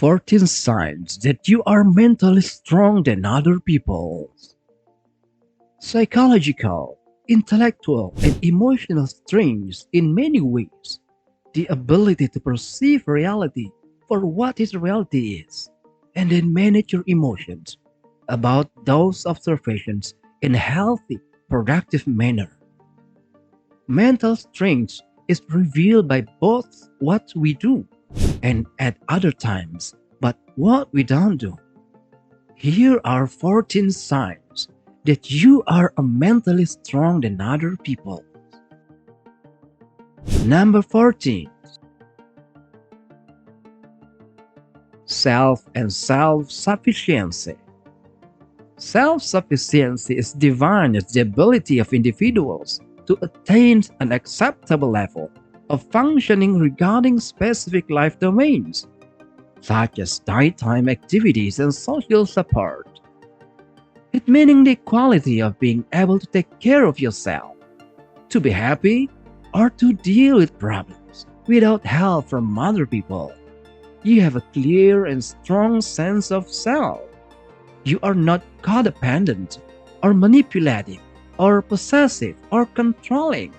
14 signs that you are mentally strong than other people. Psychological, intellectual, and emotional strengths in many ways. The ability to perceive reality for what its reality is, and then manage your emotions about those observations in a healthy, productive manner. Mental strength is revealed by both what we do and at other times, but what we don't do. Here are 14 signs that you are a mentally strong than other people. Number 14. Self and self-sufficiency. Self-sufficiency is defined as the ability of individuals to attain an acceptable level of functioning regarding specific life domains, such as daytime activities and social support. It meaning the quality of being able to take care of yourself, to be happy, or to deal with problems without help from other people. You have a clear and strong sense of self. You are not codependent or manipulative or possessive or controlling.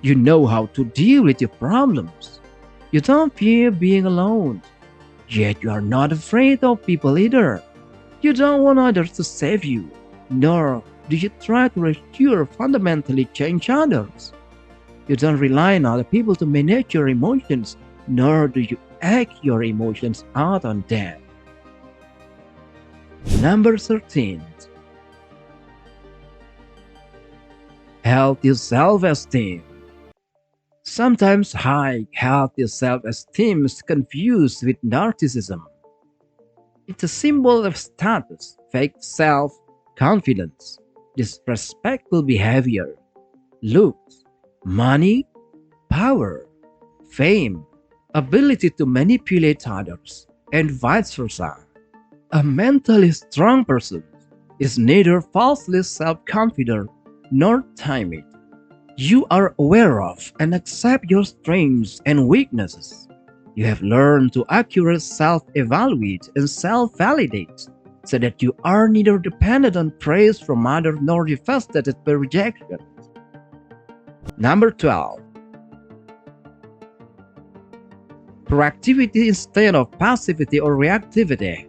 You know how to deal with your problems. You don't fear being alone. Yet you are not afraid of people either. You don't want others to save you, nor do you try to rescue or fundamentally change others. You don't rely on other people to manage your emotions, nor do you act your emotions out on them. Number 13. Healthy self-esteem. Sometimes high, healthy self-esteem is confused with narcissism. It's a symbol of status, fake self-confidence, disrespectful behavior, looks, money, power, fame, ability to manipulate others, and vice versa. A mentally strong person is neither falsely self-confident nor timid. You are aware of and accept your strengths and weaknesses. You have learned to accurately self-evaluate and self-validate so that you are neither dependent on praise from others nor devastated by rejection. Number 12. Proactivity instead of passivity or reactivity.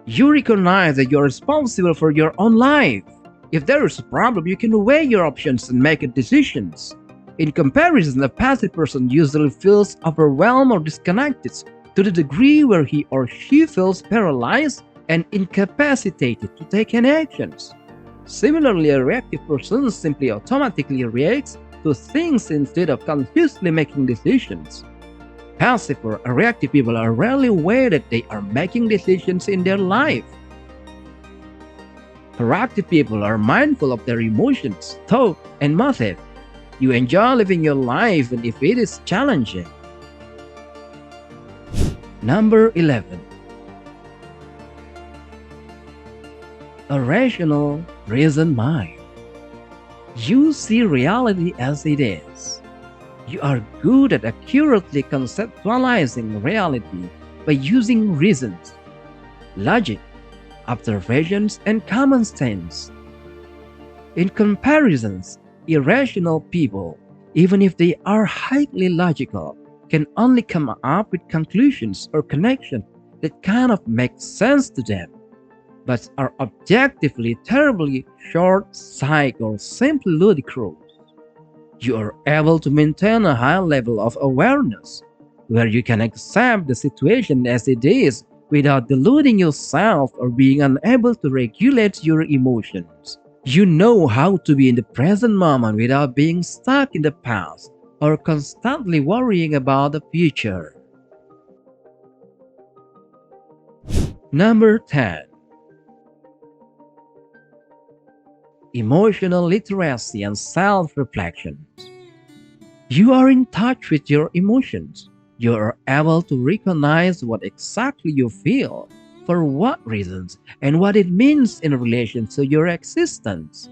You recognize that you're responsible for your own life. If there is a problem, you can weigh your options and make decisions. In comparison, a passive person usually feels overwhelmed or disconnected to the degree where he or she feels paralyzed and incapacitated to take any actions. Similarly, a reactive person simply automatically reacts to things instead of consciously making decisions. Passive or reactive people are rarely aware that they are making decisions in their life. Proactive people are mindful of their emotions, thought, and motive. You enjoy living your life even if it is challenging. Number 11. A rational, reasoned mind. You see reality as it is. You are good at accurately conceptualizing reality by using reasons, logic, observations, and common sense. In comparisons, irrational people, even if they are highly logical, can only come up with conclusions or connections that kind of make sense to them, but are objectively terribly short-sighted or simply ludicrous. You are able to maintain a high level of awareness, where you can accept the situation as it is without deluding yourself or being unable to regulate your emotions. You know how to be in the present moment without being stuck in the past or constantly worrying about the future. Number 10. Emotional literacy and self-reflection. You are in touch with your emotions. You are able to recognize what exactly you feel, for what reasons, and what it means in relation to your existence.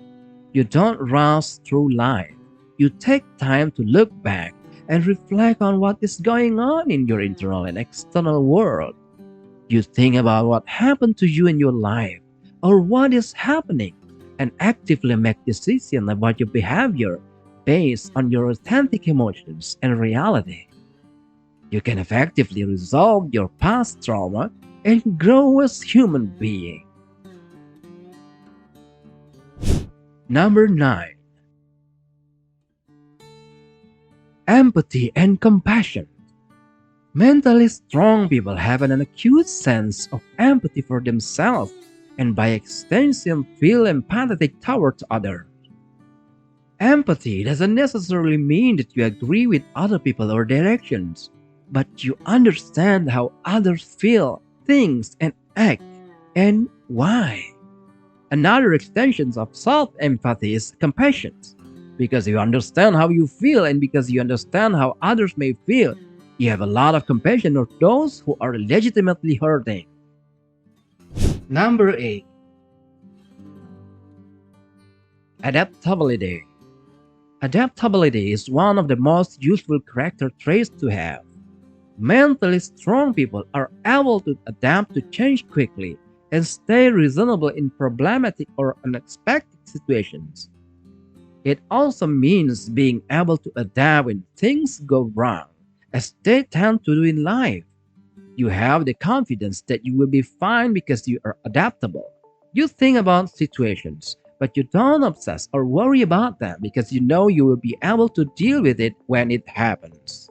You don't rush through life. You take time to look back and reflect on what is going on in your internal and external world. You think about what happened to you in your life or what is happening and actively make decisions about your behavior based on your authentic emotions and reality. You can effectively resolve your past trauma and grow as human being. Number 9. Empathy and compassion. Mentally strong people have an acute sense of empathy for themselves and by extension feel empathetic towards others. Empathy doesn't necessarily mean that you agree with other people or directions, but you understand how others feel, think, and act, and why. Another extension of self empathy is compassion. Because you understand how you feel and because you understand how others may feel, you have a lot of compassion for those who are legitimately hurting. Number 8. Adaptability. Adaptability is one of the most useful character traits to have. Mentally strong people are able to adapt to change quickly and stay reasonable in problematic or unexpected situations. It also means being able to adapt when things go wrong, as they tend to do in life. You have the confidence that you will be fine because you are adaptable. You think about situations, but you don't obsess or worry about them because you know you will be able to deal with it when it happens.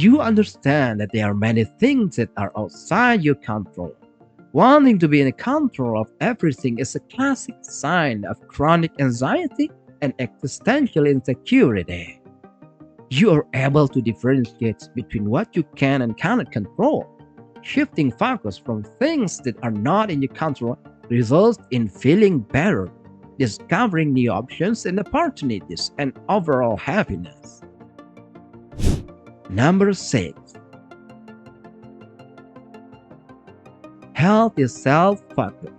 You understand that there are many things that are outside your control. Wanting to be in control of everything is a classic sign of chronic anxiety and existential insecurity. You are able to differentiate between what you can and cannot control. Shifting focus from things that are not in your control results in feeling better, discovering new options and opportunities, and overall happiness. Number 6. Health is self focus.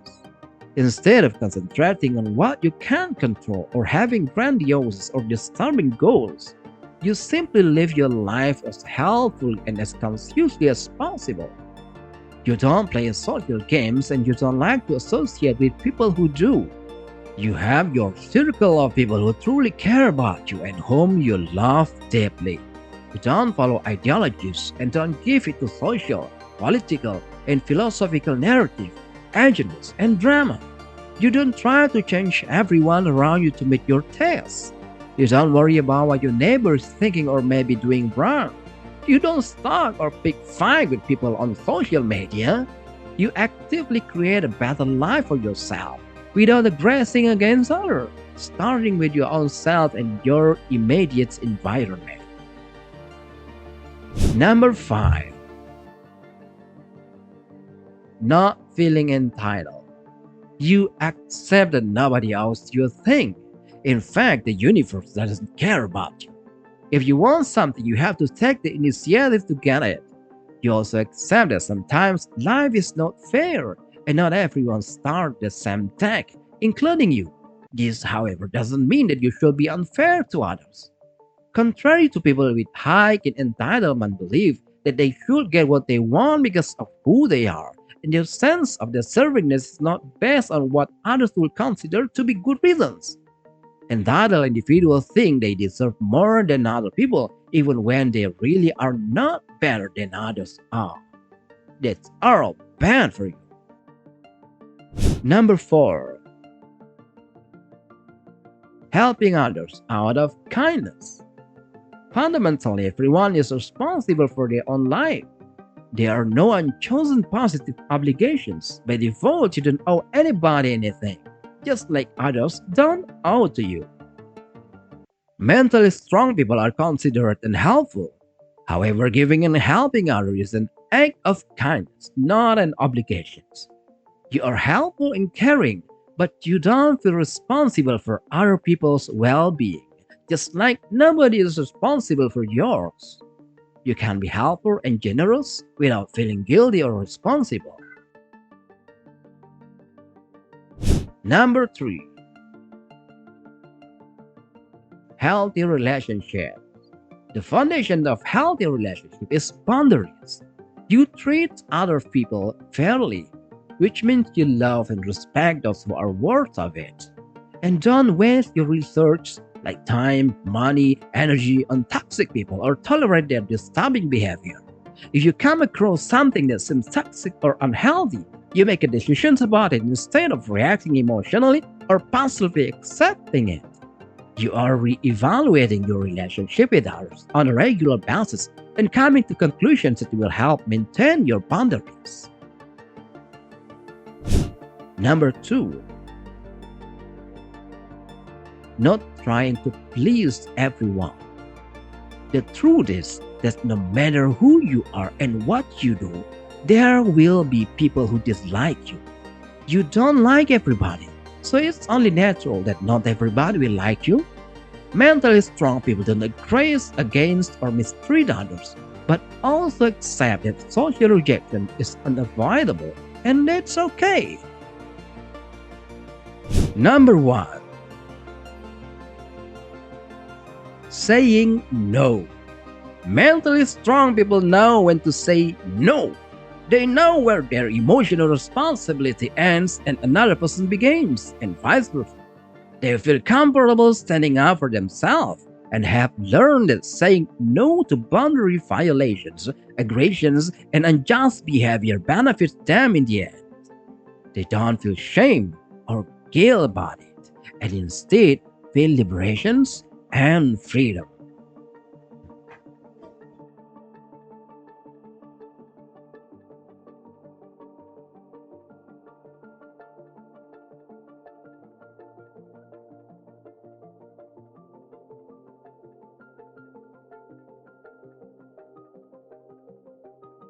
Instead of concentrating on what you can control or having grandiose or disturbing goals, you simply live your life as helpful and as consciously as possible. You don't play social games and you don't like to associate with people who do. You have your circle of people who truly care about you and whom you love deeply. You don't follow ideologies and don't give it to social, political, and philosophical narrative, agendas, and drama. You don't try to change everyone around you to meet your tastes. You don't worry about what your neighbor is thinking or maybe doing wrong. You don't stalk or pick fight with people on social media. You actively create a better life for yourself without aggressing against others, starting with your own self and your immediate environment. Number 5. Not feeling entitled. You accept that nobody owes you a thing. In fact, the universe doesn't care about you. If you want something, you have to take the initiative to get it. You also accept that sometimes life is not fair and not everyone starts the same deck, including you. This, however, doesn't mean that you should be unfair to others. Contrary to people with high entitlement belief that they should get what they want because of who they are, and their sense of deservingness is not based on what others will consider to be good reasons. Entitled individuals think they deserve more than other people, even when they really are not better than others are. That's all bad for you. Number 4. Helping others out of kindness. Fundamentally, everyone is responsible for their own life. There are no unchosen positive obligations. By default, you don't owe anybody anything, just like others don't owe to you. Mentally strong people are considerate and helpful. However, giving and helping others is an act of kindness, not an obligation. You are helpful and caring, but you don't feel responsible for other people's well being, just like nobody is responsible for yours. You can be helpful and generous without feeling guilty or responsible. Number 3. Healthy relationship. The foundation of healthy relationship is boundaries. You treat other people fairly, which means you love and respect those who are worth of it. And don't waste your research like time, money, energy on toxic people or tolerate their disturbing behavior. If you come across something that seems toxic or unhealthy, you make a decision about it instead of reacting emotionally or passively accepting it. You are re-evaluating your relationship with others on a regular basis and coming to conclusions that will help maintain your boundaries. Number 2. Not trying to please everyone. The truth is that no matter who you are and what you do, there will be people who dislike you. You don't like everybody, so it's only natural that not everybody will like you. Mentally strong people do not graze against or mistreat others, but also accept that social rejection is unavoidable, and that's okay. Number 1. Saying no. Mentally strong people know when to say no. They know where their emotional responsibility ends and another person begins, and vice versa. They feel comfortable standing up for themselves and have learned that saying no to boundary violations, aggressions, and unjust behavior benefits them in the end. They don't feel shame or guilt about it, and instead feel liberations and freedom.